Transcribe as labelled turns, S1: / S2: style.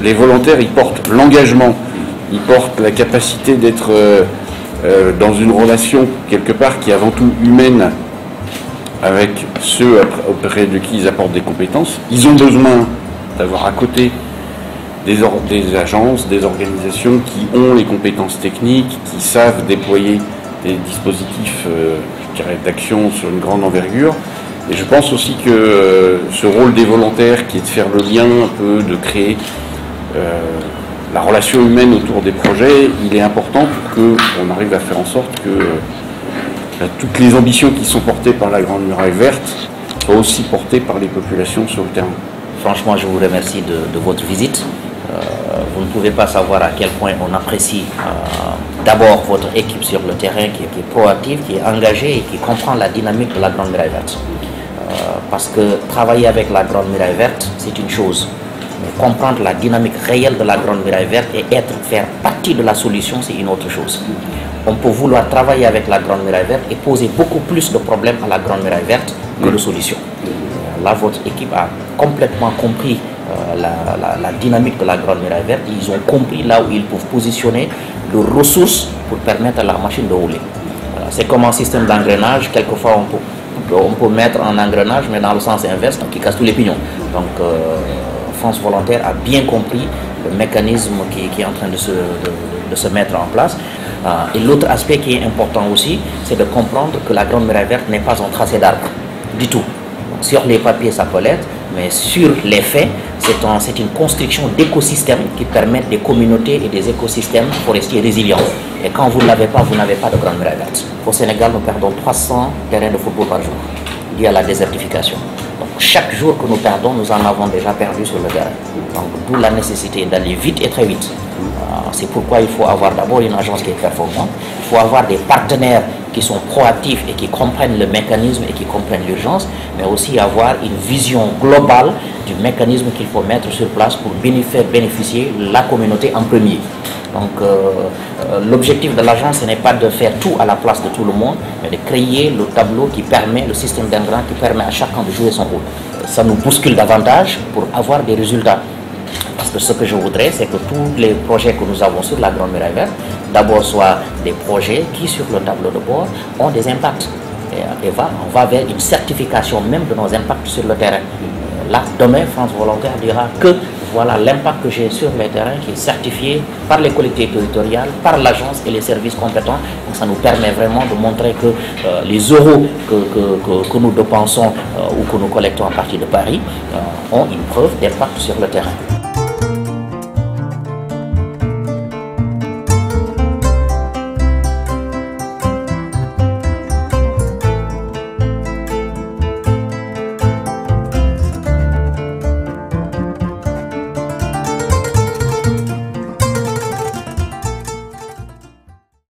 S1: les volontaires, ils portent l'engagement, ils portent la capacité d'être dans une relation quelque part qui est avant tout humaine avec ceux auprès de qui ils apportent des compétences. Ils ont besoin d'avoir à côté des agences, des organisations qui ont les compétences techniques, qui savent déployer des dispositifs d'action sur une grande envergure. Et je pense aussi que ce rôle des volontaires, qui est de faire le lien un peu, de créer la relation humaine autour des projets, il est important pour qu'on arrive à faire en sorte que toutes les ambitions qui sont portées par la Grande Muraille Verte soient aussi portées par les populations sur le terrain.
S2: Franchement, je vous remercie de votre visite. Vous ne pouvez pas savoir à quel point on apprécie d'abord votre équipe sur le terrain qui est proactive, qui est engagée et qui comprend la dynamique de la Grande Muraille Verte. Parce que travailler avec la Grande Muraille Verte, c'est une chose. Mais comprendre la dynamique réelle de la Grande Muraille Verte et faire partie de la solution, c'est une autre chose. On peut vouloir travailler avec la Grande Muraille Verte et poser beaucoup plus de problèmes à la Grande Muraille Verte que de solutions. Là, votre équipe a complètement compris la dynamique de la Grande Muraille Verte. Ils ont compris là où ils peuvent positionner leurs ressources pour permettre à la machine de rouler. Voilà, c'est comme un système d'engrenage. Quelquefois, on peut mettre un engrenage, mais dans le sens inverse, donc qui casse tous les pignons. Donc, France Volontaire a bien compris le mécanisme qui est en train de se mettre en place. Et l'autre aspect qui est important aussi, c'est de comprendre que la Grande Muraille Verte n'est pas un tracé d'arbre du tout. Donc, sur les papiers, ça peut l'être, mais sur les faits, c'est une construction d'écosystèmes qui permettent des communautés et des écosystèmes forestiers résilients. Et quand vous ne l'avez pas, vous n'avez pas de Grande Muraille Verte. Au Sénégal, nous perdons 300 terrains de football par jour, liés à la désertification. Donc, chaque jour que nous perdons, nous en avons déjà perdu sur le terrain. Donc, d'où la nécessité d'aller vite et très vite. C'est pourquoi il faut avoir d'abord une agence qui est performante. Il faut avoir des partenaires qui sont proactifs et qui comprennent le mécanisme et qui comprennent l'urgence, mais aussi avoir une vision globale du mécanisme qu'il faut mettre sur place pour bénéficier la communauté en premier. Donc l'objectif de l'agence, ce n'est pas de faire tout à la place de tout le monde, mais de créer le tableau qui permet, le système d'engrais qui permet à chacun de jouer son rôle. Ça nous bouscule davantage pour avoir des résultats. Parce que ce que je voudrais, c'est que tous les projets que nous avons sur la Grande Muraille Verte, d'abord soient des projets qui, sur le tableau de bord, ont des impacts. Et on va vers une certification même de nos impacts sur le terrain. Là, demain, France Volontaire dira que voilà l'impact que j'ai sur les terrains qui est certifié par les collectivités territoriales, par l'agence et les services compétents. Donc ça nous permet vraiment de montrer que les euros que nous dépensons ou que nous collectons à partir de Paris ont une preuve d'impact sur le terrain.